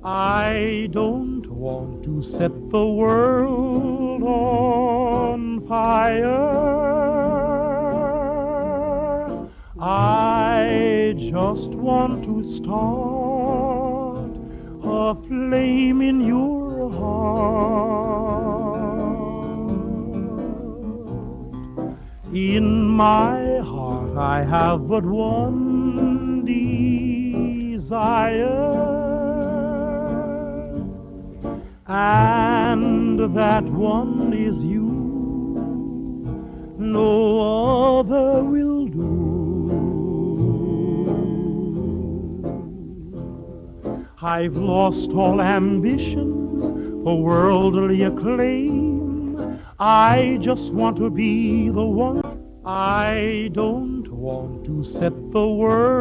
I don't want to set the world on fire. I just want to start a flame in your heart. In my heart I have but one desire, and that one is you. No other will do. I've lost all ambition for worldly acclaim. I just want to be the one. I don't want to set the world